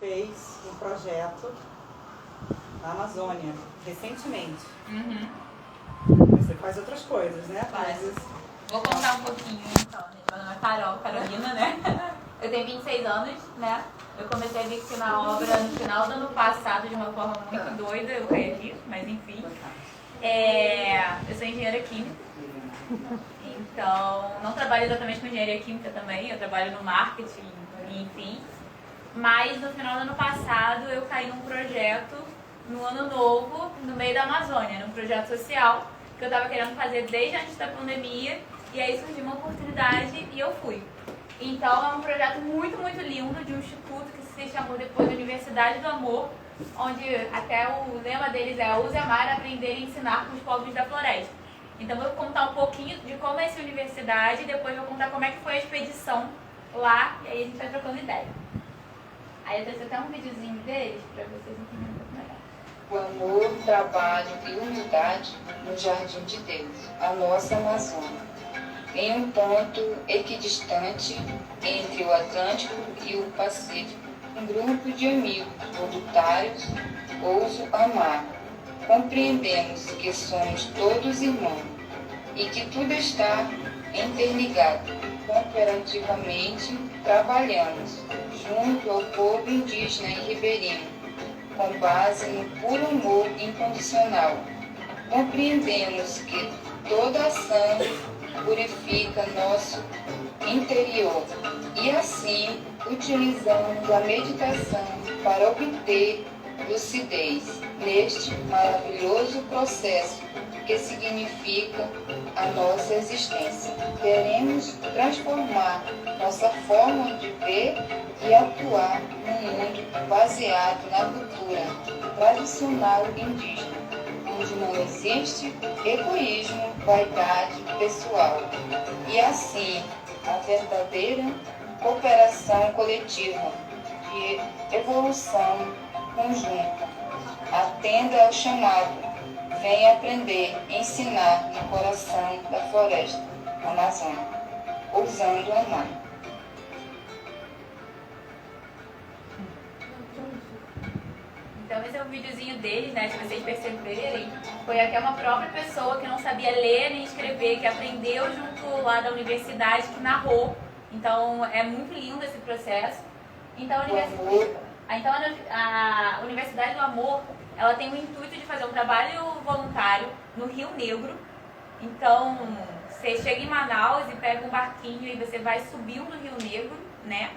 fez um projeto na Amazônia, recentemente. Você faz outras coisas, né? Vou contar um pouquinho, então. Meu nome é Carolina, né? Eu tenho 26 anos, né? Eu comecei a vir aqui na obra no final do ano passado de uma forma muito doida. Eu caí aqui, mas enfim. Eu sou engenheira química. Então, não trabalho exatamente com engenharia química também. Eu trabalho no marketing, enfim. Mas no final do ano passado eu caí num projeto, no ano novo, no meio da Amazônia, num projeto social que eu estava querendo fazer desde antes da pandemia, e aí surgiu uma oportunidade e eu fui. Então é um projeto muito, muito lindo de um instituto que se chamou depois Universidade do Amor, onde até o lema deles é "Use amar, aprender e ensinar com os povos da floresta". Então eu vou contar um pouquinho de como é essa universidade e depois vou contar como é que foi a expedição lá, e aí a gente vai trocando ideia. Aí eu trouxe até um videozinho deles para vocês entenderem um pouco melhor. O amor, trabalho e humildade no Jardim de Deus, a nossa Amazônia. Em um ponto equidistante entre o Atlântico e o Pacífico, um grupo de amigos voluntários ouso amar. Compreendemos que somos todos irmãos e que tudo está interligado. Cooperativamente trabalhamos junto ao povo indígena e ribeirinho, com base no puro amor incondicional. Compreendemos que toda ação purifica nosso interior e assim utilizamos a meditação para obter lucidez neste maravilhoso processo que significa a nossa existência. Queremos transformar nossa forma de ver e atuar num mundo baseado na cultura tradicional indígena, onde não existe egoísmo, vaidade pessoal, e assim a verdadeira cooperação coletiva de evolução conjunta. Atenda ao chamado. Vem aprender, ensinar no coração da floresta amazônica, ousando amar. Então esse é um videozinho deles, né? Se vocês perceberem, foi até uma própria pessoa que não sabia ler nem escrever, que aprendeu junto lá da universidade, que narrou. Então é muito lindo esse processo. Então a Universidade do Amor, ela tem o intuito de fazer um trabalho voluntário no Rio Negro. Então, você chega em Manaus e pega um barquinho e você vai subindo no Rio Negro, né?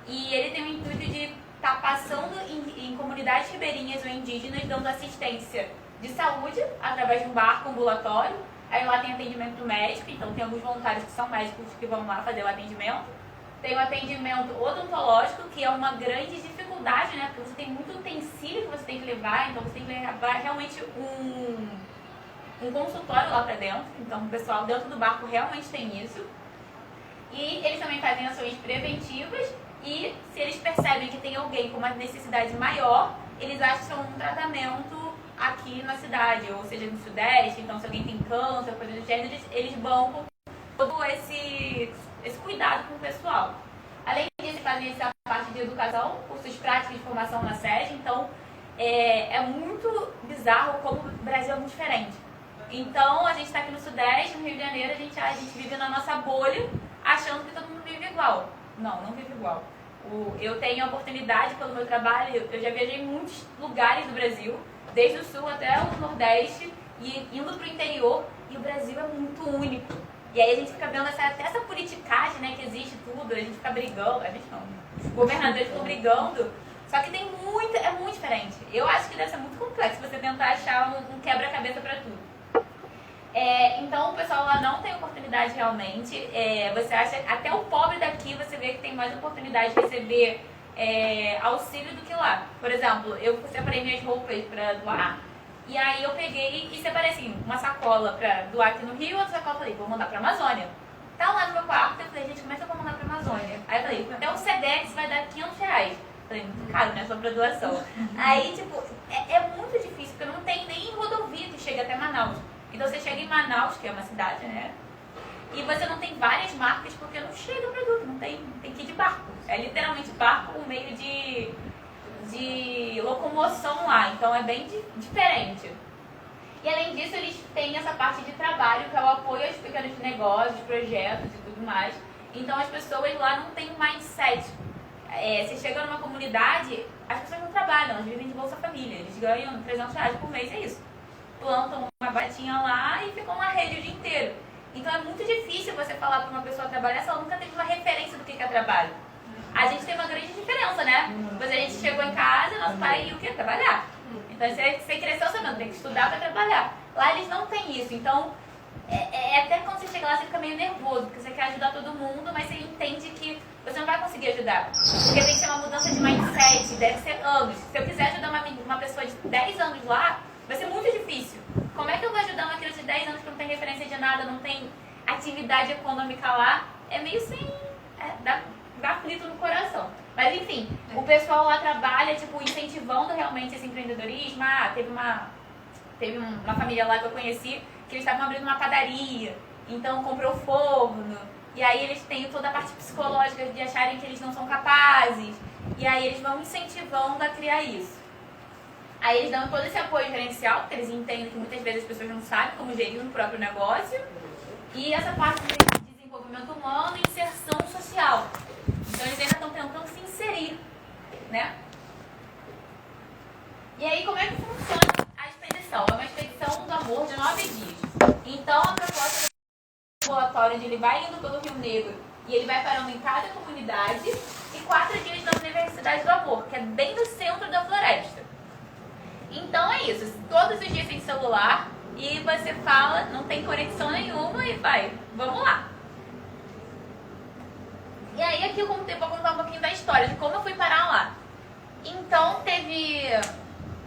E ele tem o intuito de estar passando em comunidades ribeirinhas ou indígenas, dando assistência de saúde através de um barco ambulatório. Aí lá tem atendimento médico, então tem alguns voluntários que são médicos que vão lá fazer o atendimento. Tem o atendimento odontológico, que é uma grande dificuldade, né? Porque você tem muito utensílio que você tem que levar, então você tem que levar realmente um consultório lá para dentro. Então o pessoal dentro do barco realmente tem isso. E eles também fazem ações preventivas e se eles percebem que tem alguém com uma necessidade maior, eles acham um tratamento aqui na cidade, ou seja, no Sudeste. Então se alguém tem câncer, coisa do gênero, eles bancam todo esse cuidado com o pessoal. Além disso, fazem essa parte de educação, cursos práticos de formação na sede. Então, é muito bizarro como o Brasil é muito diferente. Então, a gente está aqui no Sudeste, no Rio de Janeiro, a gente vive na nossa bolha, achando que todo mundo vive igual. Não vive igual. Eu tenho a oportunidade, pelo meu trabalho, eu já viajei em muitos lugares do Brasil, desde o Sul até o Nordeste, e indo para o interior, e o Brasil é muito único. E aí a gente fica vendo até essa politicagem, né, que existe tudo, a gente fica brigando, a gente não, os governadores ficam brigando, só que é muito diferente. Eu acho que deve ser muito complexo você tentar achar um quebra-cabeça para tudo. Então o pessoal lá não tem oportunidade realmente, você acha, até o pobre daqui você vê que tem mais oportunidade de receber auxílio do que lá. Por exemplo, eu separei minhas roupas para doar. E aí eu peguei e separei assim, uma sacola pra doar aqui no Rio e outra sacola eu falei, vou mandar pra Amazônia. Tá lá no meu quarto, eu falei, gente, como é que eu vou mandar pra Amazônia? Aí eu falei, até o Sedex vai dar R$500. Falei, muito caro, né, só pra doação. Aí, tipo, é muito difícil, porque não tem nem rodovia que chega até Manaus. Então você chega em Manaus, que é uma cidade, né, e você não tem várias marcas porque não chega produto, não tem que ir de barco. É literalmente barco, um meio de promoção lá, então é bem diferente. E além disso, eles têm essa parte de trabalho, que é o apoio aos pequenos negócios, projetos e tudo mais. Então as pessoas lá não têm um mindset. Você chega numa comunidade, as pessoas não trabalham, elas vivem de Bolsa Família, eles ganham R$300 por mês, é isso. Plantam uma batinha lá e ficam na rede o dia inteiro. Então é muito difícil você falar para uma pessoa trabalhar se ela nunca teve uma referência do que é trabalho. A gente tem uma grande diferença, né? Mas a gente chegou em casa e nosso pai ia o quê? Trabalhar. Então você cresceu sabendo, tem que estudar para trabalhar. Lá eles não têm isso, então até quando você chega lá você fica meio nervoso, porque você quer ajudar todo mundo, mas você entende que você não vai conseguir ajudar. Porque tem que ser uma mudança de mindset, deve ser anos. Se eu quiser ajudar uma pessoa de 10 anos lá, vai ser muito difícil. Como é que eu vou ajudar uma criança de 10 anos que não tem referência de nada, não tem atividade econômica lá? É meio sem... dá aflito no coração. Mas enfim, o pessoal lá trabalha, tipo, incentivando realmente esse empreendedorismo. Teve uma família lá que eu conheci, que eles estavam abrindo uma padaria, então comprou forno, e aí eles têm toda a parte psicológica de acharem que eles não são capazes, e aí eles vão incentivando a criar isso. Aí eles dão todo esse apoio gerencial, porque eles entendem que muitas vezes as pessoas não sabem como gerir um próprio negócio, e essa parte de desenvolvimento humano e inserção social. Então eles ainda estão tentando se inserir, né? E aí como é que funciona a expedição? É uma expedição do amor de 9 dias. Então a proposta do ambulatório, onde ele vai indo pelo Rio Negro e ele vai parando em cada comunidade, e 4 dias na Universidade do Amor, que é bem no centro da floresta. Então é isso, todos os dias sem celular, e você fala, não tem conexão nenhuma e vai, vamos lá. E aí aqui eu vou contar um pouquinho da história, de como eu fui parar lá. Então teve,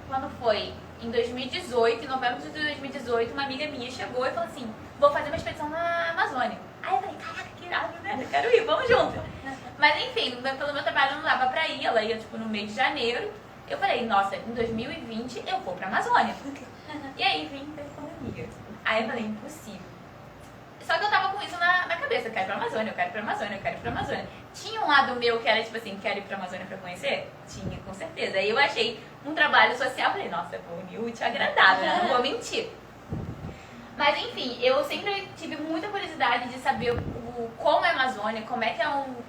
quando foi? Em 2018, em novembro de 2018, uma amiga minha chegou e falou assim, vou fazer uma expedição na Amazônia. Aí eu falei, caraca, que irado, né? Eu quero ir, vamos junto. Mas enfim, pelo meu trabalho não dava pra ir, ela ia tipo no mês de janeiro. Eu falei, nossa, em 2020 eu vou pra Amazônia. E aí vim pra pandemia. Aí eu falei, impossível. Só que eu tava com isso na cabeça, eu quero ir pra Amazônia, eu quero ir pra Amazônia, eu quero ir pra Amazônia. Tinha um lado meu que era tipo assim, quero ir pra Amazônia pra conhecer? Tinha, com certeza. Aí eu achei um trabalho social, falei, nossa, vou unir o útil ao agradável, não vou mentir. Mas enfim, eu sempre tive muita curiosidade de saber como é a Amazônia, como é que é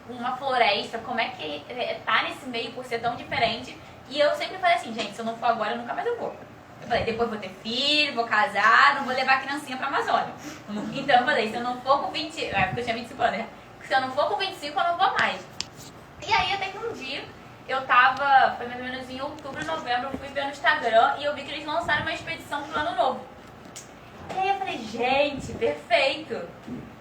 uma floresta, como é que tá nesse meio por ser tão diferente. E eu sempre falei assim, gente, se eu não for agora, nunca mais eu vou. Eu falei, depois vou ter filho, vou casar, não vou levar a criancinha pra Amazônia. Então eu falei, se eu não for com 20... porque eu tinha 25 anos, né? Se eu não for com 25, eu não vou mais. E aí até que um dia, eu tava, foi mais ou menos em outubro, novembro, eu fui ver no Instagram e eu vi que eles lançaram uma expedição pro Ano Novo. E aí eu falei, gente, perfeito.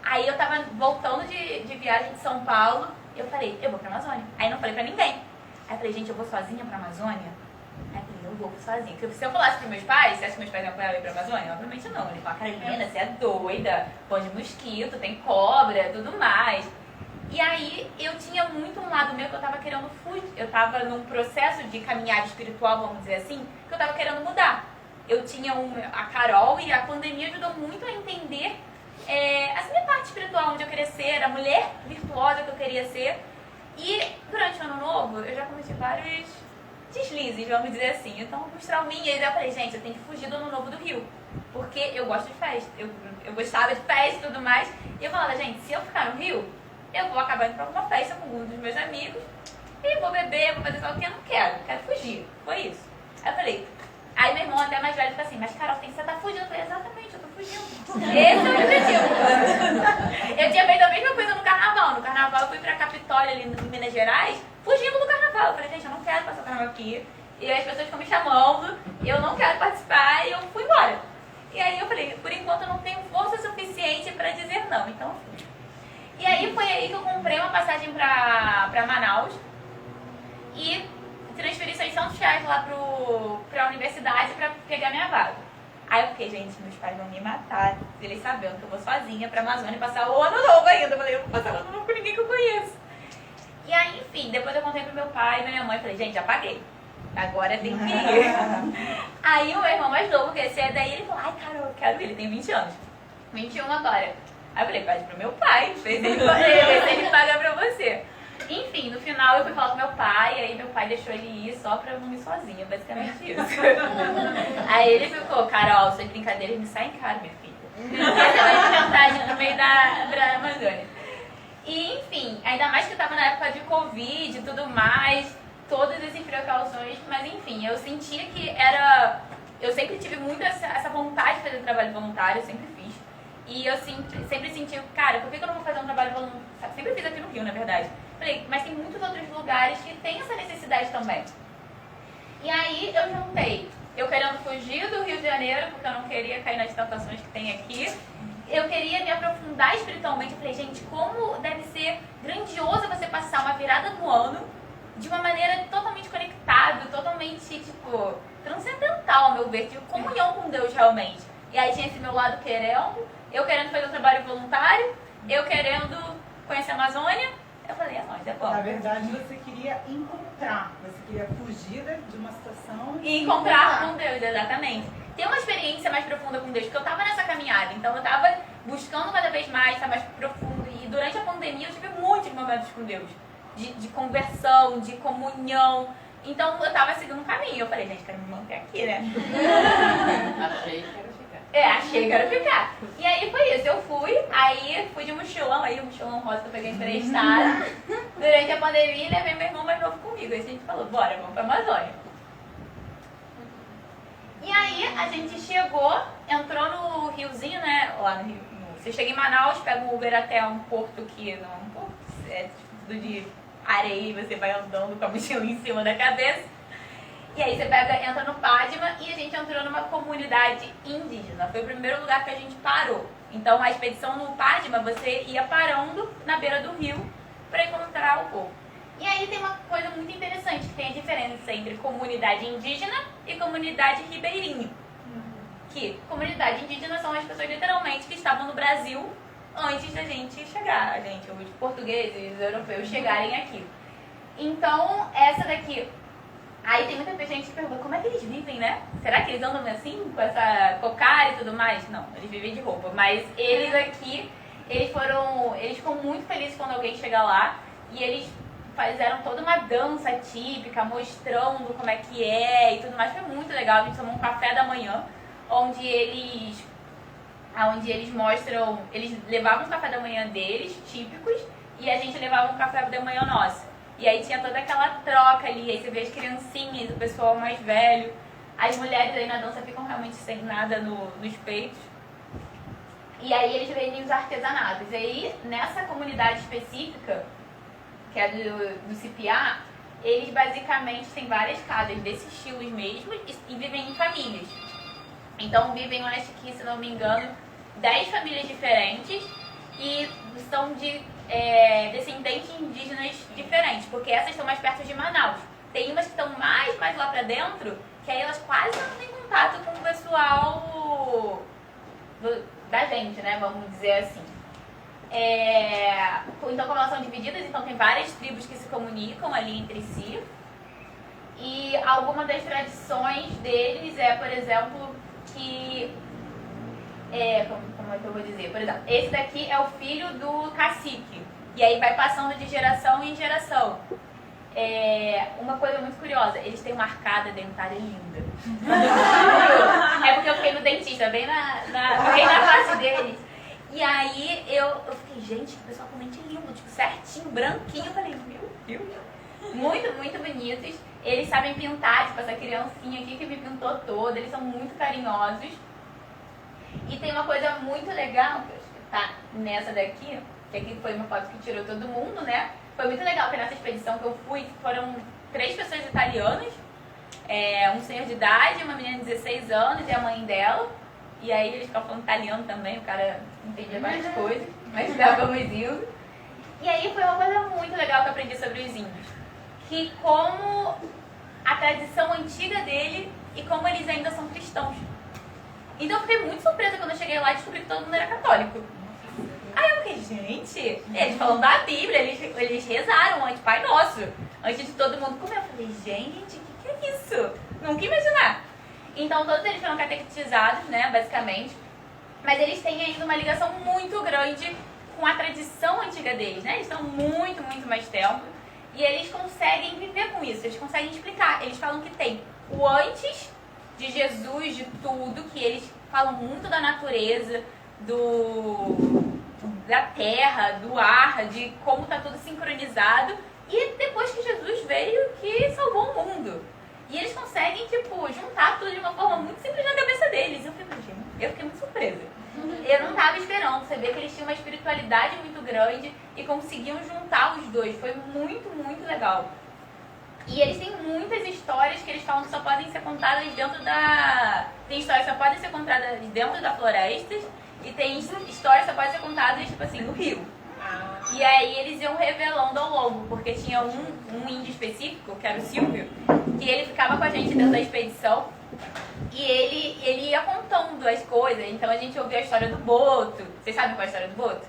Aí eu tava voltando de viagem de São Paulo, e eu falei, eu vou pra Amazônia. Aí não falei pra ninguém. Aí eu falei, gente, eu vou sozinha pra Amazônia? Aí eu falei, eu vou sozinha. Porque se eu falasse pros meus pais, você acha que meus pais iam apoiar eu ir pra Amazônia? Obviamente não. Eles falaram, Carolina, você é doida, pão de mosquito, tem cobra, tudo mais. E aí eu tinha muito um lado meu que eu tava querendo fugir. Eu tava num processo de caminhada espiritual, vamos dizer assim, que eu tava querendo mudar. Eu tinha a Carol e a pandemia ajudou muito a entender essa minha parte espiritual, onde eu queria ser, a mulher virtuosa que eu queria ser. E durante o Ano Novo, eu já cometi vários deslizes, vamos dizer assim. Então, alguns trauminhas, eu falei, gente, eu tenho que fugir do Ano Novo do Rio. Porque eu gosto de festa, eu gostava de festa e tudo mais. E eu falava, gente, se eu ficar no Rio, eu vou acabar indo pra alguma festa com um dos meus amigos. E vou beber, vou fazer só o que eu não quero fugir. Foi isso. Aí eu falei, aí meu irmão até mais velho falou assim, mas Carol, você tá fugindo. Eu falei, exatamente, eu tô fugindo. Esse é o objetivo. Eu tinha feito a mesma coisa no carnaval. No carnaval eu fui pra Capitólio, ali em Minas Gerais, fugindo do carnaval. Eu falei, gente, eu não quero passar o carnaval aqui. E as pessoas ficam me chamando, eu não quero participar, e eu fui embora. E aí eu falei, por enquanto eu não tenho força suficiente pra dizer não, então eu fui. E aí foi aí que eu comprei uma passagem pra Manaus e transferi R$600 lá pra universidade pra pegar minha vaga. Aí eu fiquei, gente, meus pais vão me matar, eles sabendo que eu vou sozinha pra Amazônia passar o Ano Novo ainda. Eu falei, eu vou passar o Ano Novo com ninguém que eu conheço. E aí, enfim, depois eu contei pro meu pai e pra minha mãe, falei, gente, já paguei. Agora tem que ir. Aí o meu irmão mais novo, que esse é daí, ele falou, ai, Carol, eu quero ir. Ele tem 20 anos. 21 agora. Aí eu falei, pede pro meu pai, vê se ele paga pra você. Enfim, no final eu fui falar com meu pai, aí meu pai deixou ele ir só pra eu não ir sozinha, basicamente isso. Aí ele ficou, Carol, suas brincadeiras me saem caro, minha filha. Você vai enfrentar no meio da Amazônia. E enfim, ainda mais que eu tava na época de Covid e tudo mais, todas essas precauções, mas enfim, eu sentia que era... Eu sempre tive muito essa vontade de fazer trabalho voluntário, eu sempre fiz. E eu sempre senti, cara, por que eu não vou fazer um trabalho voluntário? Sempre fiz aqui no Rio, na verdade. Falei, mas tem muitos outros lugares que tem essa necessidade também. E aí eu juntei, eu querendo fugir do Rio de Janeiro, porque eu não queria cair nas tentações que tem aqui. Eu queria me aprofundar espiritualmente. Eu falei, gente, como deve ser grandioso você passar uma virada do ano de uma maneira totalmente conectada, totalmente, tipo, transcendental, ao meu ver, de comunhão com Deus realmente. E aí tinha esse meu lado querendo, eu querendo fazer um trabalho voluntário, eu querendo conhecer a Amazônia. Eu falei, é nóis, é bom. Na verdade, você queria encontrar, você queria fugir de uma situação e encontrar com Deus, exatamente. Ter uma experiência mais profunda com Deus, porque eu tava nessa caminhada, então eu tava buscando cada vez mais estar mais profundo. E durante a pandemia eu tive muitos momentos com Deus, de conversão, de comunhão. Então eu tava seguindo um caminho. Eu falei, gente, quero me manter aqui, né? Achei que era ficar. Achei que era ficar. E aí foi isso, eu fui de mochilão, aí o mochilão rosa que eu peguei emprestado. Durante a pandemia, levei meu irmão mais novo comigo. Aí a gente falou, bora, vamos pra Amazônia. E aí a gente chegou, entrou no riozinho, né? Lá no Rio. Você chega em Manaus, pega um Uber até um porto que não é um porto, é tudo de areia, você vai andando com a mochila em cima da cabeça. E aí você entra no Padma e a gente entrou numa comunidade indígena. Foi o primeiro lugar que a gente parou. Então a expedição no Padma, você ia parando na beira do rio para encontrar o povo. E aí tem uma coisa muito interessante, que tem a diferença entre comunidade indígena e comunidade ribeirinho. Que comunidade indígena são as pessoas literalmente que estavam no Brasil antes da gente chegar, os portugueses, os europeus chegarem aqui. Então, essa daqui... Aí tem muita gente que pergunta, como é que eles vivem, né? Será que eles andam assim, com essa cocara e tudo mais? Não, eles vivem de roupa. Mas eles aqui, eles ficam muito felizes quando alguém chega lá. E eles fizeram toda uma dança típica, mostrando como é que é e tudo mais. Foi muito legal, a gente tomou um café da manhã, onde eles mostram, eles levavam o café da manhã deles, típicos, e a gente levava um café da manhã nosso. E aí tinha toda aquela troca ali, aí você vê as criancinhas, o pessoal mais velho. As mulheres aí na dança ficam realmente sem nada nos peitos. E aí eles vendem os artesanatos. E aí, nessa comunidade específica, que é do Cipiá, eles basicamente têm várias casas desses estilos mesmo e vivem em famílias. Então vivem, eu acho que, se não me engano, 10 famílias diferentes e são de descendentes indígenas diferentes, porque essas estão mais perto de Manaus. Tem umas que estão mais lá pra dentro, que aí elas quase não têm contato com o pessoal da gente, né, vamos dizer assim. Então, como elas são divididas, então tem várias tribos que se comunicam ali entre si. E alguma das tradições deles por exemplo, que... como é que eu vou dizer? Por exemplo, esse daqui é o filho do cacique. E aí vai passando de geração em geração. Uma coisa muito curiosa, eles têm uma arcada dentária linda. É porque eu fiquei no dentista, bem na face deles. E aí eu fiquei, gente, que pessoal com dente lindo, tipo, certinho, branquinho. Eu falei, meu Deus. Muito, muito bonitos. Eles sabem pintar, tipo, essa criancinha aqui que me pintou toda. Eles são muito carinhosos. E tem uma coisa muito legal, que eu acho que tá nessa daqui, que aqui foi uma foto que tirou todo mundo, né? Foi muito legal que nessa expedição que eu fui, foram 3 pessoas italianas, um senhor de idade, uma menina de 16 anos e a mãe dela. E aí eles ficavam falando italiano também, o cara entendia várias coisas, mas estávamos indo. E aí foi uma coisa muito legal que eu aprendi sobre os índios. Que como a tradição antiga dele e como eles ainda são cristãos. Então eu fiquei muito surpresa quando eu cheguei lá e descobri que todo mundo era católico. Aí eu fiquei, gente, eles falando da Bíblia, eles rezaram antes, Pai Nosso, antes de todo mundo comer. Eu falei, gente, o que é isso? Nunca ia imaginar. Então todos eles foram catequizados, né, basicamente, mas eles têm ainda uma ligação muito grande com a tradição antiga deles, né? Eles estão muito, muito mais tempo. E eles conseguem viver com isso, eles conseguem explicar. Eles falam que tem o antes de Jesus, de tudo, que eles falam muito da natureza, da terra, do ar, de como está tudo sincronizado. E depois que Jesus veio, que salvou o mundo. E eles conseguem, tipo, juntar tudo de uma forma muito simples na cabeça deles. Eu fiquei muito surpresa. Eu não estava esperando. Você vê que eles tinham uma espiritualidade muito grande e conseguiam juntar os dois. Foi muito, muito legal. E eles têm muitas histórias que eles falam que só podem ser contadas dentro da... Tem histórias que só podem ser contadas dentro da floresta e tem histórias que só podem ser contadas, tipo assim, no rio. E aí eles iam revelando ao longo, porque tinha um índio específico, que era o Silvio, que ele ficava com a gente dentro da expedição e ele ia contando as coisas. Então a gente ouvia a história do Boto. Vocês sabem qual é a história do Boto?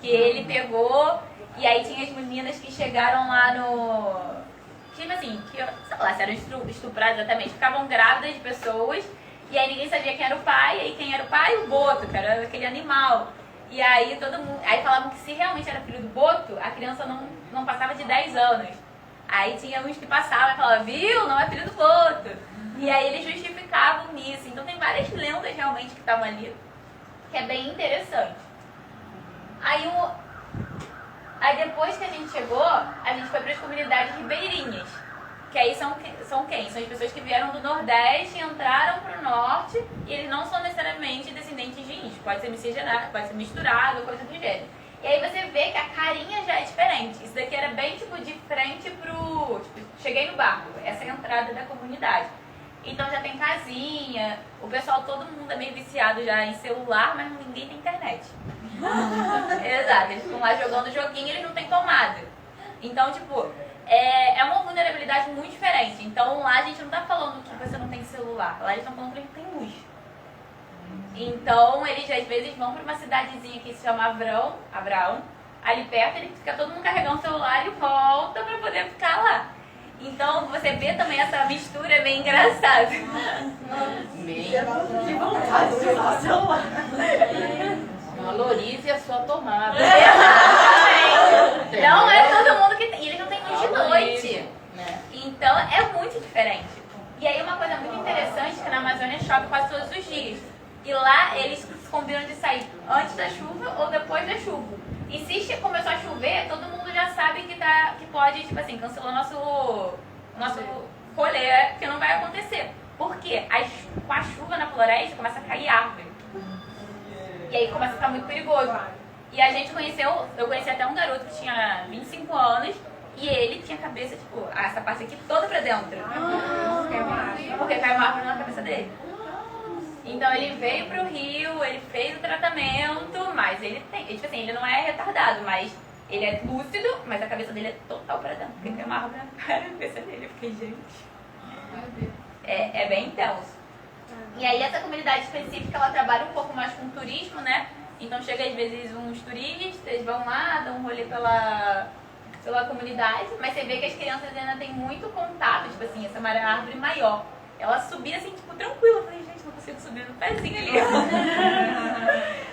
Que ele pegou e aí tinha as meninas que chegaram lá no... Tipo assim, que, sei lá, se eram estupradas exatamente, ficavam grávidas de pessoas e aí ninguém sabia quem era o pai, e aí quem era o pai? O Boto, que era aquele animal. E aí todo mundo, aí falavam que se realmente era filho do Boto, a criança não passava de 10 anos. Aí tinha uns que passavam e falavam, viu, não é filho do Boto. E aí eles justificavam nisso. Então tem várias lendas realmente que estavam ali, que é bem interessante. Aí depois que a gente chegou, a gente foi para as comunidades ribeirinhas. Que aí são quem? São as pessoas que vieram do Nordeste, entraram para o Norte e eles não são necessariamente descendentes de índios. Pode ser miscigenado, pode ser misturado, coisa do gênero. E aí você vê que a carinha já é diferente. Isso daqui era bem tipo de frente pro... Tipo, cheguei no barco, essa é a entrada da comunidade. Então já tem casinha, o pessoal, todo mundo é meio viciado já em celular, mas ninguém tem internet. Exato, eles ficam lá jogando joguinho e eles não têm tomada. Então, tipo, é uma vulnerabilidade muito diferente. Então lá a gente não tá falando que você não tem celular, lá eles estão falando que a gente não tem luz. Então eles às vezes vão pra uma cidadezinha que se chama Abraão, ali perto, ele fica todo mundo carregando o celular e volta pra poder ficar lá. Então você vê também essa mistura bem engraçada. Que vontade de usar o celular. Valorize a sua tomada. Exatamente. Não é todo mundo que tem. E eles não têm luz de noite. Né? Então é muito diferente. E aí uma coisa muito interessante é que na Amazônia chove quase todos os dias. E lá eles combinam de sair antes da chuva ou depois da chuva. E se começou a chover, todo mundo já sabe que pode, tipo assim, cancelar nosso rolê, que não vai acontecer. Por quê? Com a chuva na floresta começa a cair árvore. E aí começa a ficar muito perigoso. E a gente eu conheci até um garoto que tinha 25 anos e ele tinha a cabeça, tipo, essa parte aqui toda pra dentro. Porque caiu uma árvore na cabeça dele. Então ele veio pro Rio, ele fez o tratamento, mas ele tem, tipo assim, ele não é retardado, mas ele é lúcido, mas a cabeça dele é total pra dentro. Porque caiu uma árvore na cabeça dele. Eu fiquei, gente, é bem intenso. E aí essa comunidade específica, ela trabalha um pouco mais com turismo, né? Então chega às vezes uns turistas, vão lá, dão um rolê pela comunidade, mas você vê que as crianças ainda têm muito contato, tipo assim, essa é uma árvore maior. Ela subia assim, tipo, tranquila. Eu falei, gente, não consigo subir no pezinho ali.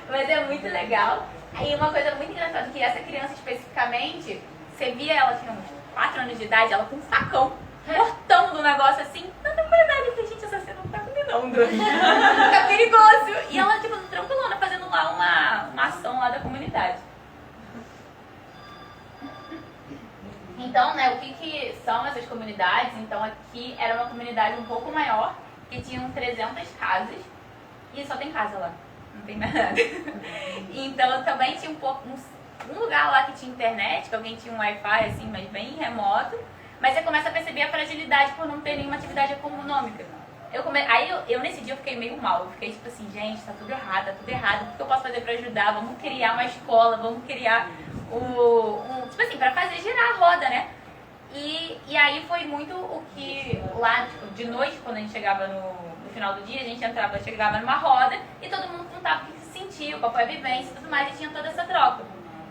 Mas é muito legal. Aí uma coisa muito engraçada, que essa criança especificamente, você via ela, tinha uns 4 anos de idade, ela com um facão, cortando o negócio assim, na tranquilidade. Eu falei, gente, essa cena não tá combinando. Tá perigoso. E ela, tipo, tranquilona, fazendo lá uma ação lá da comunidade. Então, né, o que são essas comunidades? Então, aqui era uma comunidade um pouco maior, que tinham 300 casas, e só tem casa lá, não tem mais nada. Então, também tinha um lugar lá que tinha internet, que alguém tinha um Wi-Fi, assim, mas bem remoto, mas você começa a perceber a fragilidade por não ter nenhuma atividade econômica. Aí, nesse dia, eu fiquei meio mal, eu fiquei tipo assim, gente, tá tudo errado, o que eu posso fazer pra ajudar? Vamos criar uma escola, vamos criar tipo assim, pra fazer girar a roda, né? E aí foi muito o que lá, tipo, de noite, quando a gente chegava no final do dia, a gente chegava numa roda e todo mundo contava o que se sentia, qual foi a vivência e tudo mais, e tinha toda essa troca.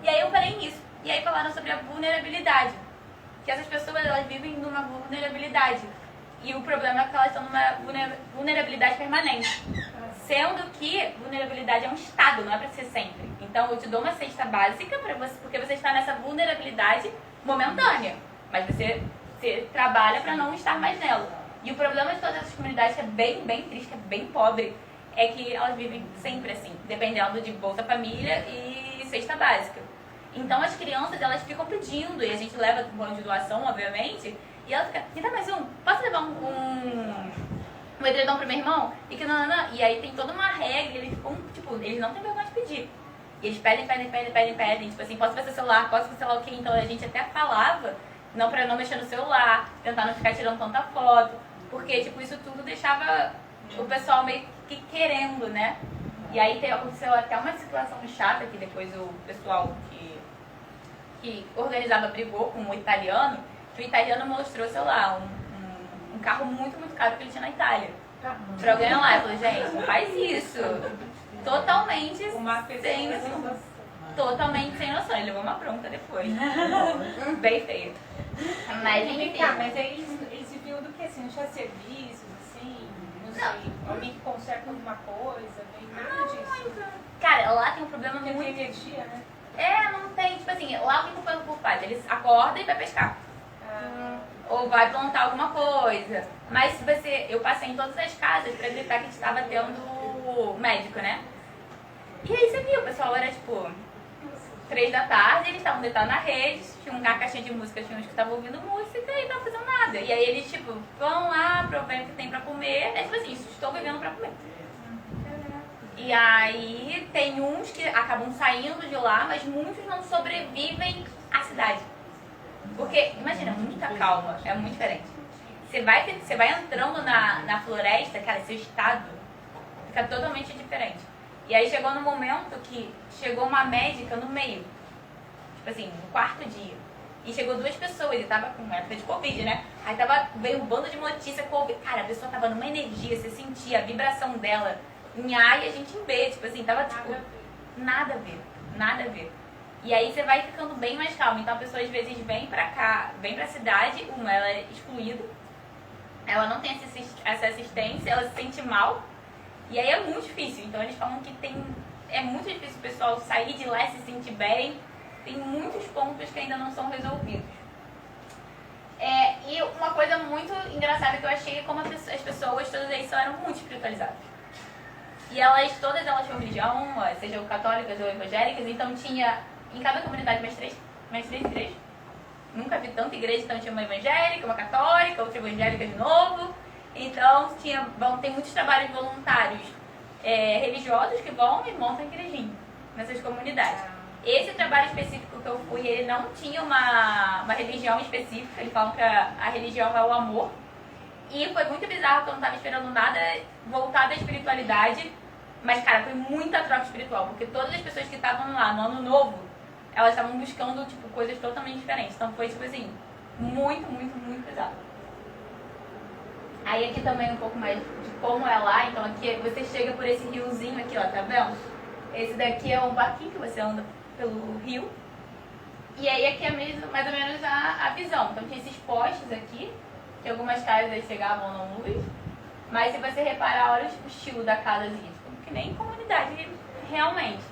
E aí eu parei nisso. E aí falaram sobre a vulnerabilidade. Que essas pessoas, elas vivem numa vulnerabilidade. E o problema é que elas estão numa vulnerabilidade permanente. Sendo que vulnerabilidade é um estado, não é pra ser sempre. Então eu te dou uma cesta básica pra você, porque você está nessa vulnerabilidade momentânea. Mas você trabalha para não estar mais nela. E o problema de todas essas comunidades, que é bem, bem triste, que é bem pobre, é que elas vivem sempre assim, dependendo de Bolsa Família e cesta básica. Então as crianças, elas ficam pedindo, e a gente leva um plano de doação, obviamente, e ela fica, me dá mais um, posso levar um edredom pro meu irmão? E aí tem toda uma regra, eles ficam, tipo, eles não têm vergonha de pedir. E eles pedem, tipo assim, posso ver seu celular, posso ver sei lá o quê? Então a gente até falava, não pra não mexer no celular, tentar não ficar tirando tanta foto, porque, tipo, isso tudo deixava o pessoal meio que querendo, né? E aí aconteceu até uma situação chata que depois o pessoal que organizava brigou com um italiano, que o italiano mostrou, sei lá, um carro muito, muito caro que ele tinha na Itália. Pra alguém lá, eu falei, gente, não faz isso. Totalmente sem noção. Totalmente sem noção. Ele levou uma bronca depois. Bem feio. Mas enfim. Mas aí eles viviam do que assim? Não tinha serviços, assim? Não sei. Alguém que conserta alguma coisa? Vem nada disso. Cara, lá tem um problema Não muito. tem energia, né? Não tem, tipo assim, lá o que o povo faz? Eles acordam e vai pescar. Ou vai plantar alguma coisa. Mas se você. Eu passei em todas as casas pra gritar que estava tendo médico, né? E aí você viu, o pessoal era tipo 3 da tarde, eles estavam deitados na rede, tinha uma caixinha de música, tinha uns que estavam ouvindo música e não estavam fazendo nada. E aí eles tipo, vão lá, provando o que tem pra comer, é tipo assim, estou vivendo pra comer. E aí tem uns que acabam saindo de lá, mas muitos não sobrevivem à cidade. Porque, imagina, muita calma, é muito diferente. Você vai entrando na floresta, cara, seu estado fica totalmente diferente. E aí chegou no momento que chegou uma médica no meio, tipo assim, no 4º dia. E chegou 2 pessoas, e tava com época de Covid, né? Aí veio um bando de notícia, Covid. Cara, a pessoa tava numa energia, você sentia a vibração dela em A e a gente em B, tipo assim, tava tipo, nada a ver. E aí você vai ficando bem mais calma. Então a pessoa às vezes vem pra cá, vem pra cidade, ela é excluída, ela não tem essa assistência, ela se sente mal. E aí é muito difícil. Então eles falam que é muito difícil o pessoal sair de lá e se sentir bem. Tem muitos pontos que ainda não são resolvidos. E uma coisa muito engraçada que eu achei é como as pessoas, todas eles eram muito espiritualizadas. E todas elas tinham religião, sejam católicas ou evangélicas, então tinha em cada comunidade mais três igrejas. Nunca vi tanta igreja, então tinha uma evangélica, uma católica, outra evangélica de novo. Então tem muitos trabalhos voluntários religiosos que vão e montam igrejinha nessas comunidades. Esse trabalho específico que eu fui, ele não tinha uma religião específica, eles falam que a religião é o amor. E foi muito bizarro que eu não estava esperando nada voltado à espiritualidade, mas, cara, foi muita troca espiritual, porque todas as pessoas que estavam lá no ano novo, elas estavam buscando, tipo, coisas totalmente diferentes. Então foi, tipo assim, muito, muito, muito bizarro. Aí aqui também um pouco mais de como é lá, então aqui você chega por esse riozinho aqui, ó, tá vendo? Esse daqui é um barquinho que você anda pelo rio. E aí aqui é mesmo, mais ou menos a visão. Então tinha esses postes aqui, que algumas casas chegavam na luz, mas se você reparar, olha o estilo da casazinha, tipo, que nem comunidade realmente.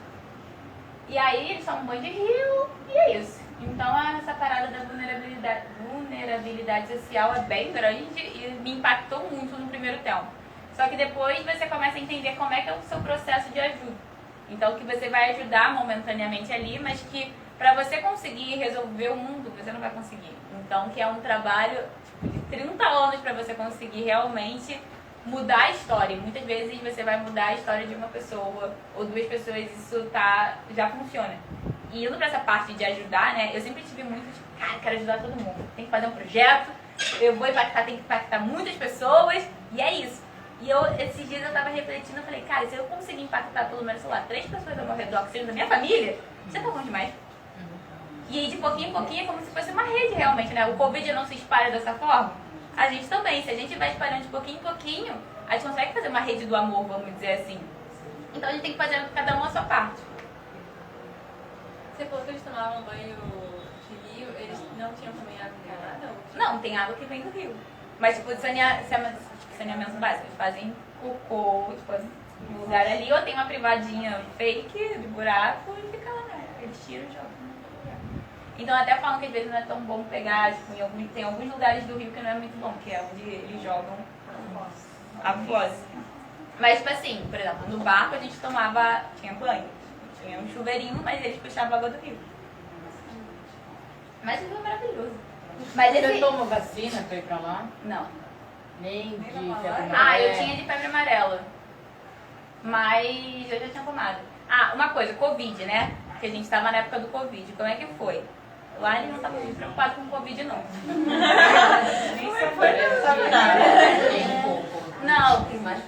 E aí eles tomam um banho de rio e é isso. Então essa parada da vulnerabilidade social é bem grande e me impactou muito no primeiro tempo. Só que depois você começa a entender como é que é o seu processo de ajuda. Então que você vai ajudar momentaneamente ali, mas que para você conseguir resolver o mundo, você não vai conseguir. Então que é um trabalho de 30 anos para você conseguir realmente mudar a história. E muitas vezes você vai mudar a história de uma pessoa ou 2 pessoas, isso já funciona. E indo pra essa parte de ajudar, né, eu sempre tive muito de, cara, quero ajudar todo mundo. Tem que fazer um projeto, eu vou impactar, tem que impactar muitas pessoas, e é isso. E esses dias eu tava refletindo, eu falei, cara, se eu conseguir impactar pelo menos, sei lá, 3 pessoas ao meu redor, que sejam da minha família, já tá bom demais. E aí de pouquinho em pouquinho é como se fosse uma rede realmente, né? O Covid não se espalha dessa forma. A gente também, se a gente vai espalhando de pouquinho em pouquinho, a gente consegue fazer uma rede do amor, vamos dizer assim. Então a gente tem que fazer cada um a sua parte. Você falou que eles tomavam banho de rio, eles não tinham também água encanada? Não, tem água que vem do rio. Mas tipo, saneamento básico, eles fazem cocô, tipo, no lugar ali, ou tem uma privadinha fake de buraco e fica lá, né? Eles tiram e jogam. Então até falam que às vezes não é tão bom pegar, tipo, tem alguns lugares do Rio que não é muito bom, que é onde eles jogam a fossa. Mas tipo assim, por exemplo, no barco a gente tinha banho, tinha um chuveirinho, mas eles puxavam a água do rio. Mas o rio é maravilhoso. Mas Você tomou vacina pra ir pra lá? Não. Nem de febre Ah, eu tinha de febre amarela. Mas eu já tinha tomado. Ah, uma coisa, Covid, né? Porque a gente tava na época do Covid. Como é que foi? Lá eles não estavam muito preocupados com o Covid, não. Nem só foi. Nem um pouco. Não, Mas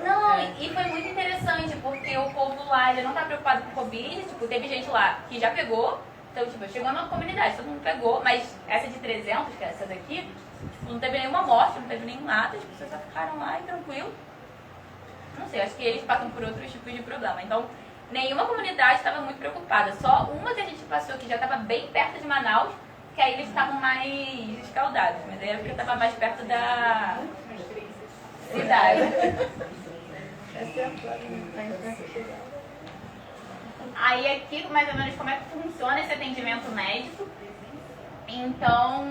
não, e foi muito interessante, porque o povo lá, ele não tá preocupado com o Covid, tipo, teve gente lá que já pegou, então, tipo, chegou numa comunidade, todo mundo pegou, mas essa de 300, que é essa daqui, tipo, não teve nenhuma morte, não teve nenhum nada, as pessoas só ficaram lá e tranquilo. Não sei, acho que eles passam por outros tipos de problema, então, nenhuma comunidade estava muito preocupada, só uma que a gente passou, que já estava bem perto de Manaus, que aí eles estavam mais escaldados, mas aí era porque estava mais perto da cidade. Aí aqui, mais ou menos, como é que funciona esse atendimento médico. Então,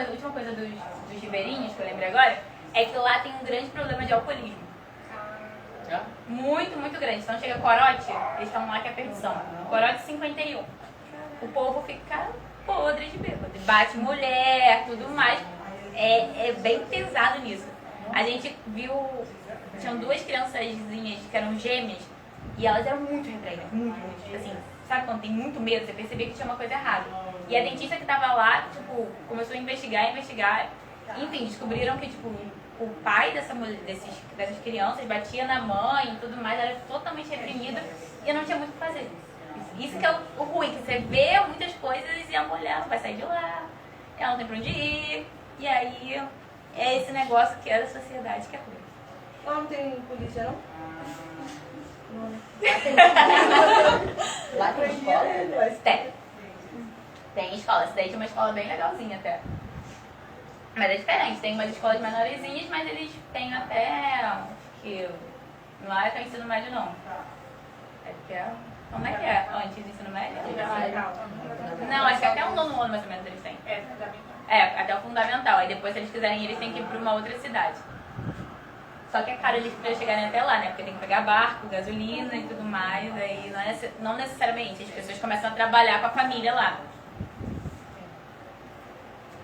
última coisa dos ribeirinhos, que eu lembrei agora, é que lá tem um grande problema de alcoolismo. já? Muito, muito grande. Então chega corote, eles estão lá que é perdição. Corote 51. O povo fica podre de bêbado. Bate mulher, tudo mais. É bem pesado nisso. A gente viu, tinham duas criançazinhas que eram gêmeas e elas eram muito retraídas, muito. Assim, sabe quando tem muito medo, você percebia que tinha uma coisa errada. E a dentista que tava lá, tipo, começou a investigar. Enfim, descobriram que, tipo, o pai dessas crianças batia na mãe e tudo mais, era totalmente reprimido e não tinha muito o que fazer. Isso que é o ruim, que você vê muitas coisas e a mulher não vai sair de lá, ela não tem pra onde ir, e aí é esse negócio que é da sociedade que é ruim. Lá não tem polícia, não? Lá tem escola? Tem escola, essa daí é uma escola bem legalzinha até. Mas é diferente, tem umas escolas menorzinhas, mas eles têm até, acho que não é até o ensino médio não. É que é, como é que é? Antes do ensino médio? Não, acho que até o nono ano mais ou menos eles têm. É fundamental. É, até o fundamental. Aí depois, se eles quiserem, eles têm que ir pra uma outra cidade. Só que é caro eles pra chegarem até lá, né? Porque tem que pegar barco, gasolina e tudo mais. Aí não necessariamente, as pessoas começam a trabalhar com a família lá.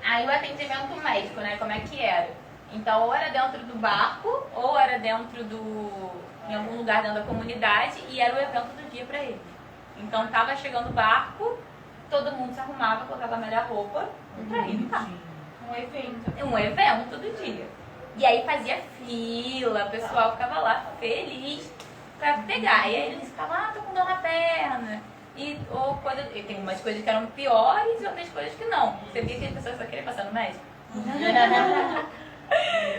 Aí o atendimento médico, né? Como é que era? Então, ou era dentro do barco, ou era em algum lugar dentro da comunidade, e era o evento do dia pra eles. Então, tava chegando o barco, todo mundo se arrumava, colocava a melhor roupa pra ir no carro. Um evento do dia. E aí fazia fila, o pessoal ficava lá feliz pra pegar. E aí eles ficavam, tô com dor na perna. E tem umas coisas que eram piores e outras coisas que não. Você via que as pessoas só queriam passar no médico?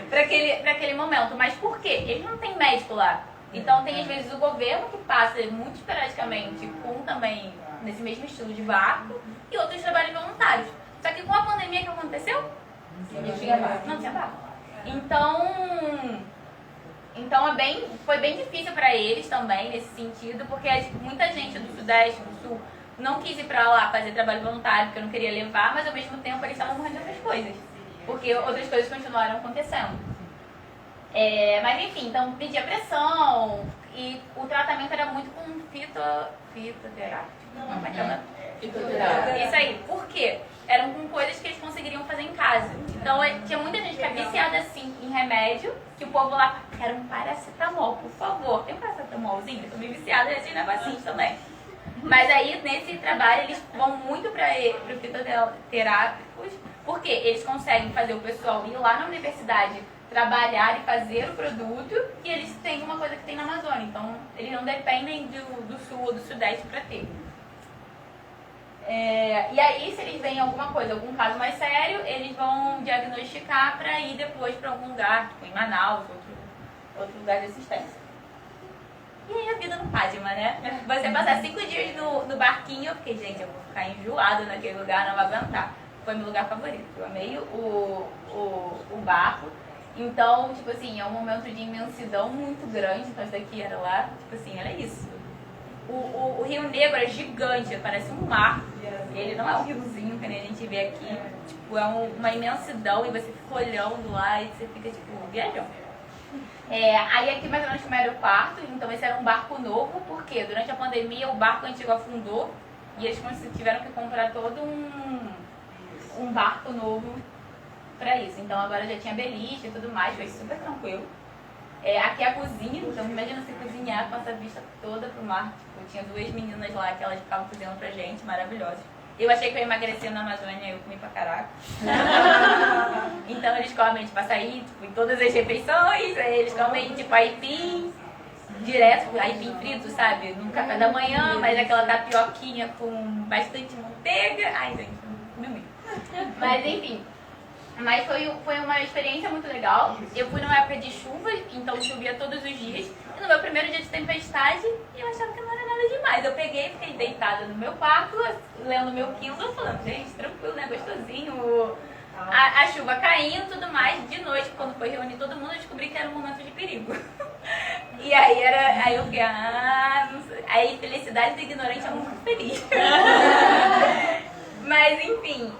pra aquele momento. Mas por quê? Eles não têm médico lá. Então tem às vezes o governo que passa muito esporadicamente com também nesse mesmo estilo de barco e outros trabalhos voluntários. Só que com a pandemia que aconteceu, não tinha barco. Então foi bem difícil para eles também nesse sentido, porque muita gente do Sudeste, do Sul, não quis ir para lá fazer trabalho voluntário, porque eu não queria levar, mas ao mesmo tempo eles estavam morrendo de outras coisas, porque outras coisas continuaram acontecendo. Mas enfim, então pedia pressão e o tratamento era muito com fitoterápico. Como é que é? Isso aí. Por quê? Eram com coisas que eles conseguiriam fazer em casa. Então tinha muita gente que é viciada assim em remédio, que o povo lá quer um paracetamol, por favor. Tem um paracetamolzinho? Eu tô meio viciada nesses negocinhos também. Mas aí nesse trabalho eles vão muito para fitoterápicos, porque eles conseguem fazer o pessoal ir lá na universidade trabalhar e fazer o produto, e eles têm uma coisa que tem na Amazônia. Então eles não dependem do Sul ou do Sudeste para ter. E aí, se eles veem alguma coisa, algum caso mais sério, eles vão diagnosticar para ir depois para algum lugar, tipo em Manaus, outro lugar de assistência. E aí a vida no Padma, né? Você passar 5 dias no barquinho, eu fiquei, gente, eu vou ficar enjoada naquele lugar, não vou aguentar. Foi meu lugar favorito. Eu amei o barco. Então, tipo assim, é um momento de imensidão muito grande. Então, isso daqui era lá, tipo assim, era isso. O Rio Negro é gigante, parece um mar. Ele não é um riozinho que nem a gente vê aqui. Tipo, é uma imensidão e você fica olhando lá e você fica, tipo, viajando. Aí aqui mais ou menos como era o quarto, então esse era um barco novo, porque durante a pandemia o barco antigo afundou e eles tiveram que comprar todo um barco novo pra isso. Então agora já tinha beliche e tudo mais, foi super tranquilo. Aqui é a cozinha, então imagina você cozinhar com essa vista toda pro mar. Tipo, tinha 2 meninas lá que elas ficavam cozinhando pra gente, maravilhosas. Eu achei que eu ia emagrecer na Amazônia, eu comi pra caraca. Então eles comem, tipo, açaí, tipo, em todas as refeições, eles comem, tipo, aipim, direto, aipim frito, sabe? No café da manhã, mas aquela tapioquinha com bastante manteiga. Ai, gente, comi muito. Mas enfim. Mas foi uma experiência muito legal. Eu fui numa época de chuva, então chovia todos os dias. E no meu primeiro dia de tempestade, eu achava que não era nada demais. Eu peguei, fiquei deitada no meu quarto, lendo meu Kindle, falando, gente, tranquilo, né? Gostosinho. A chuva caindo e tudo mais. De noite, quando foi reunir todo mundo, eu descobri que era um momento de perigo. E aí eu fiquei, não sei. Aí felicidade do ignorante é muito feliz. Mas enfim,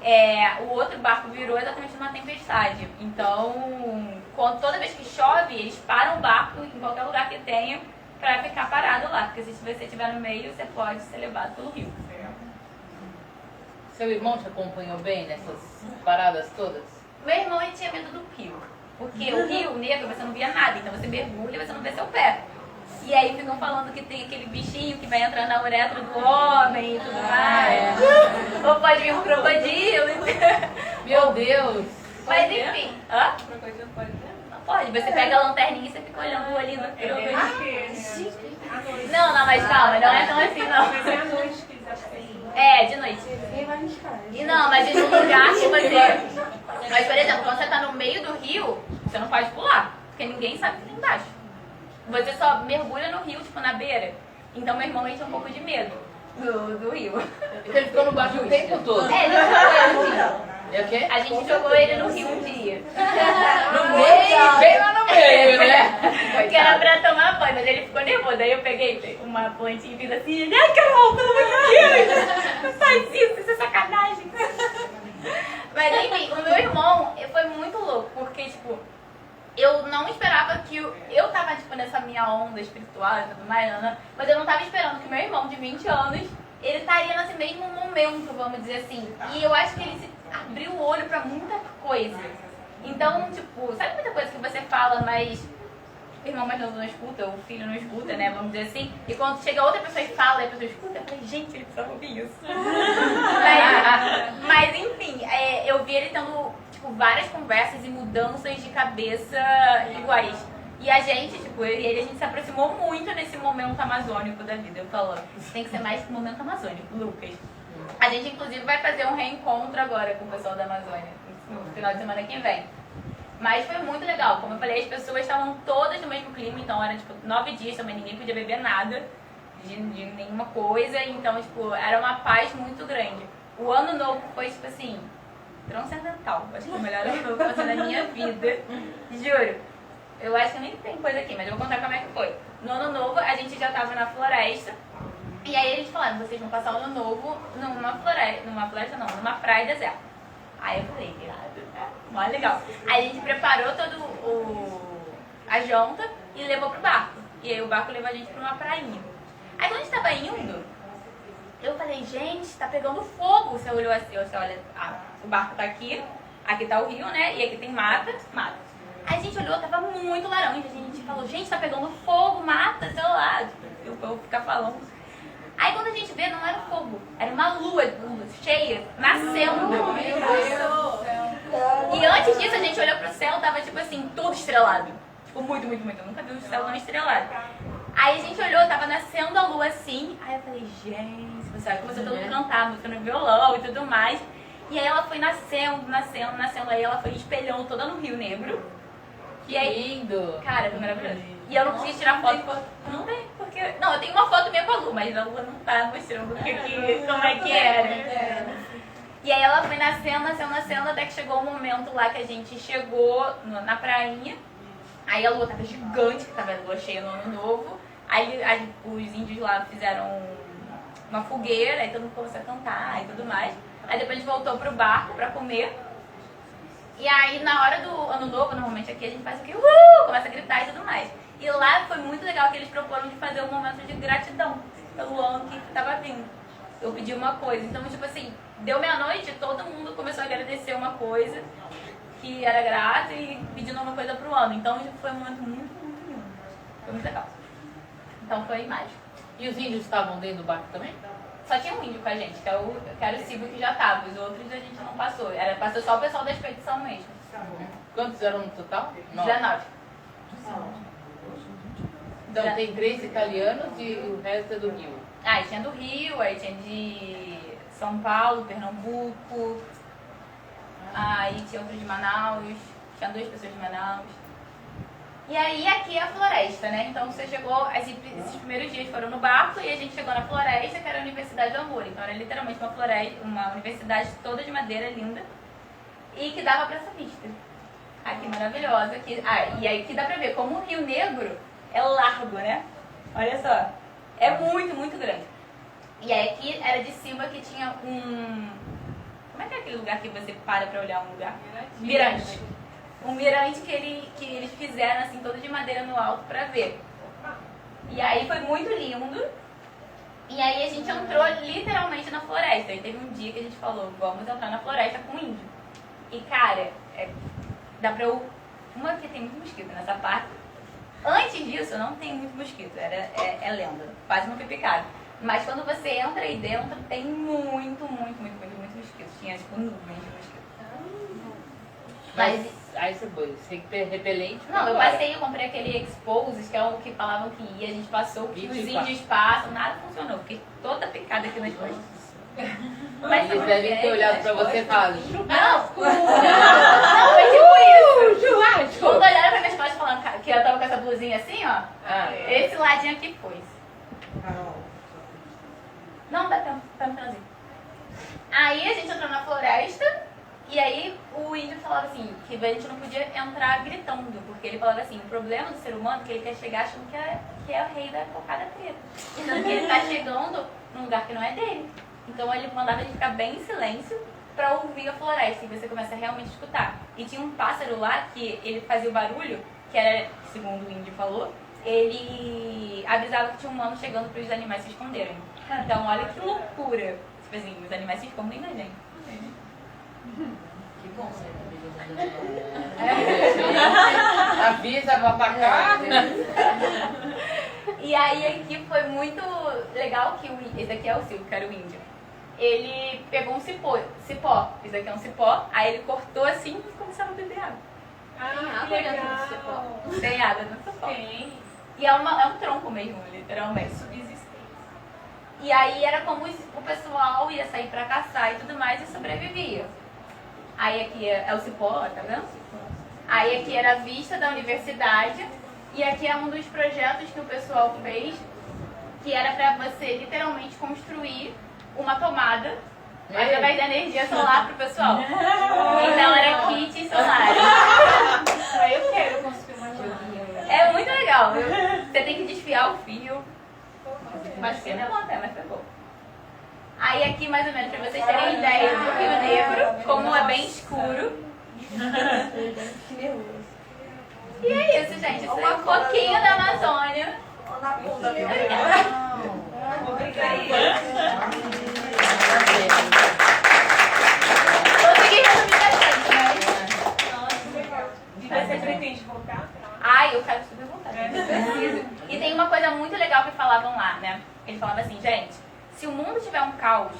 o outro barco virou exatamente numa tempestade. Então, toda vez que chove, eles param o barco em qualquer lugar que tenha pra ficar parado lá. Porque se você estiver no meio, você pode ser levado pelo rio. Seu irmão te acompanhou bem nessas paradas todas? Meu irmão ele tinha medo do rio. Porque o Rio Negro você não via nada, então você mergulha e você não vê seu pé. E aí ficam falando que tem aquele bichinho que vai entrar na uretra do homem e tudo mais. Ou pode vir um crocodilo. Meu Deus! Mas enfim. Hã? Crocodilo pode ver? Não pode. Você pega a lanterninha e você fica olhando o olhinho do crocodilo. Não, mas calma, não é tão assim não. Mas é à noite que eles acham. De noite. Ninguém vai arriscar. E não, mas em um lugar que você... Mas, por exemplo, quando você tá no meio do rio, você não pode pular. Porque ninguém sabe o que tem embaixo. Você só mergulha no rio, tipo, na beira. Então meu irmão tinha um pouco de medo do rio. Ele ficou no barco o tempo todo. Ele jogou ele no rio. E o quê? A gente jogou ele no rio um dia. No meio, bem lá no meio, né? Porque era pra tomar banho, mas ele ficou nervoso. Aí eu peguei uma plantinha e fiz assim, ai Carol, pelo amor de Deus, não faz isso é sacanagem. Mas enfim, o meu irmão foi muito louco, porque tipo, eu não esperava que eu tava tipo nessa minha onda espiritual e tudo mais, mas eu não tava esperando que meu irmão de 20 anos, ele estaria nesse mesmo momento, vamos dizer assim. E eu acho que ele se abriu o olho pra muita coisa. Então, tipo, sabe muita coisa que você fala, mas o irmão mais novo não escuta, o filho não escuta, né? Vamos dizer assim. E quando chega outra pessoa e fala, e a pessoa escuta, eu falei, gente, ele precisa ouvir isso. mas enfim, eu vi ele tendo, tipo, várias conversas e mudanças de cabeça iguais. E a gente, tipo, eu e ele, a gente se aproximou muito nesse momento amazônico da vida. Eu falo, tem que ser mais momento amazônico, Lucas. A gente, inclusive, vai fazer um reencontro agora com o pessoal da Amazônia, no final de semana que vem. Mas foi muito legal. Como eu falei, as pessoas estavam todas no mesmo clima, então era, tipo, 9 dias também, ninguém podia beber nada de nenhuma coisa. Então, tipo, era uma paz muito grande. O ano novo foi, tipo assim, transcendental. Acho que foi o melhor ano novo que eu passei na minha vida. Juro. Eu acho que nem tem coisa aqui, mas eu vou contar como é que foi. No ano novo, a gente já tava na floresta. E aí eles falaram, vocês vão passar o ano novo numa floresta não, numa praia deserta. Aí eu falei, mó legal. Aí a gente preparou a janta e levou pro barco. E aí o barco levou a gente pra uma prainha. Aí quando a gente tava indo, eu falei, gente, tá pegando fogo. Você olhou assim, você olha, o barco tá aqui tá o rio, né? E aqui tem mata. Aí a gente olhou, tava muito laranja. A gente falou, gente, tá pegando fogo, mata, sei lá. Eu vou ficar falando. Aí quando a gente vê, não era fogo, era uma lua cheia, nascendo. E antes disso a gente olhou pro céu, tava tipo assim, todo estrelado. Tipo, muito. Eu nunca vi um céu tão estrelado. Aí a gente olhou, tava nascendo a lua assim. Aí eu falei, gente, você sabe, começou todo mundo a cantar, música no violão e tudo mais. E aí ela foi nascendo. Aí ela foi espelhando toda no Rio Negro. E aí, lindo! Cara, foi maravilhoso. E eu não consegui tirar foto. Não tem, porque... Não, eu tenho uma foto minha com a Lu, mas a Lu não tá mostrando como é que era. E aí ela foi nascendo, até que chegou o momento lá que a gente chegou na prainha. Aí a lua tava gigante, que tava a lua cheia no ano novo. Aí os índios lá fizeram uma fogueira, aí todo mundo começou a cantar e tudo mais. Aí depois a gente voltou pro barco pra comer. E aí na hora do ano novo, normalmente aqui a gente faz o quê? Começa a gritar e tudo mais. E lá foi muito legal que eles proporam de fazer um momento de gratidão pelo ano que tava vindo. Eu pedi uma coisa, então tipo assim, deu meia-noite, todo mundo começou a agradecer uma coisa que era grata e pedindo uma coisa pro ano. Então foi um momento muito, muito lindo. Foi muito legal. Então foi mágico. E os índios estavam dentro do barco também? Só tinha um índio com a gente, que era o Silvio que já tava. Os outros a gente não passou. Passou só o pessoal da expedição mesmo. Quantos eram no total? 19. Então tem 3 italianos e o resto é do Rio. Aí tinha do Rio, aí tinha de São Paulo, Pernambuco. Aí tinha outro de Manaus. Tinha 2 pessoas de Manaus. E aí aqui é a floresta, né? Então você chegou, esses primeiros dias foram no barco e a gente chegou na floresta, que era a Universidade do Amor. Então era literalmente uma floresta, uma universidade toda de madeira linda e que dava pra essa vista. Aqui maravilhosa. Aqui, e aí que dá pra ver como o Rio Negro é largo, né? Olha só. É muito, muito grande. E aí aqui era de cima que tinha um... Como é que é aquele lugar que você para pra olhar um lugar? Mirante. Um mirante que eles fizeram assim, todo de madeira no alto pra ver. E aí foi muito lindo. E aí a gente entrou literalmente na floresta. E teve um dia que a gente falou, vamos entrar na floresta com índio. E cara, dá pra eu... Uma que tem muito mosquito nessa parte. Antes disso não tem muito mosquito, é lenda. Quase não foi picado. Mas quando você entra aí dentro, tem muito mosquito. Tinha tipo nuvens de mosquito. Mas aí você foi, repelente? Não, eu passei, eu comprei aquele Exposes, que é o que falavam que ia, a gente passou, que os índios passam, nada funcionou. Fiquei toda picada aqui nas costas. Mas eles devem ter olhado pra você e falado, Não, foi tipo isso. Churrasco. Quando olharam pra minhas costas falando que eu tava com essa blusinha assim, ó, esse ladinho aqui foi. Não, dá tempo, tá no finalzinho. Aí a gente entrou na floresta. E aí o índio falava assim, que a gente não podia entrar gritando, porque ele falava assim, o problema do ser humano é que ele quer chegar achando que é o rei da cocada preta. Então que ele tá chegando num lugar que não é dele. Então ele mandava a gente ficar bem em silêncio pra ouvir a floresta, e você começa a realmente escutar. E tinha um pássaro lá que ele fazia o barulho, que era, segundo o índio falou, ele avisava que tinha um humano chegando para os animais se esconderem. Então olha que loucura. Tipo assim, os animais se escondem da gente. que bom ser avisa pra atacar. E aí aqui foi muito legal que esse aqui é o Silvio, que era o índio. Ele pegou um cipó, esse aqui é um cipó, aí ele cortou assim e começava a beber água. Ah, que legal. Tem água no cipó. Tem. E é um tronco mesmo, literalmente. Subsistência. E aí era como o pessoal ia sair pra caçar e tudo mais e sobrevivia. Aí aqui é o cipó, tá vendo? Aí aqui era a vista da universidade. E aqui é um dos projetos que o pessoal fez, que era pra você literalmente construir uma tomada através da energia solar pro pessoal. Então era kit solar. Aí eu quero construir uma tomada. É muito legal. Você tem que desfiar o fio. Mas que não até, mas foi bom. Aí aqui mais ou menos pra vocês terem ideia do Rio Negro, como é bem escuro. Que nervoso. E é isso, gente. Isso é um pouquinho da Amazônia. Na bunda, meu Consegui resumir bastante, né? E você pretende voltar? Ai, eu quero super voltar. Preciso. E tem uma coisa muito legal que falavam lá, né? Eles falavam assim, gente, se o mundo tiver um caos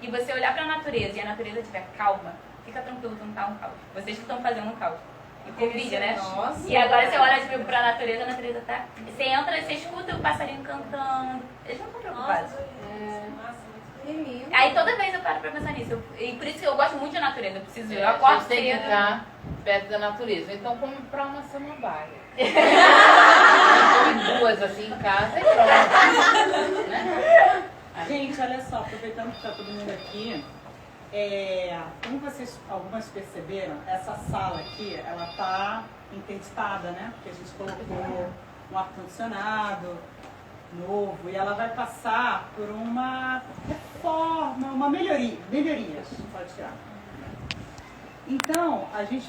e você olhar pra natureza e a natureza estiver calma, fica tranquilo que não tá um caos. Vocês que estão fazendo um caos. E Covid, né? Nossa. E agora você olha tipo, pra natureza, a natureza tá... Você entra, você escuta o passarinho cantando. Eles não estão preocupados. Aí toda vez eu paro pra pensar nisso. E por isso que eu gosto muito de natureza. Eu preciso... Eu A acordo gente tem que cedo. estar perto da natureza. Então, comprar uma samambaia. E 2 assim em casa e pronto. Né? Gente, olha só, aproveitando que está todo mundo aqui, como vocês, algumas perceberam, essa sala aqui, ela está interditada, né? Porque a gente colocou um ar-condicionado, novo e ela vai passar por uma reforma, uma melhorias, pode tirar. Então, a gente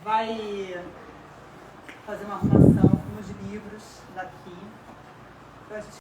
vai fazer uma arrumação nos livros daqui, pra gente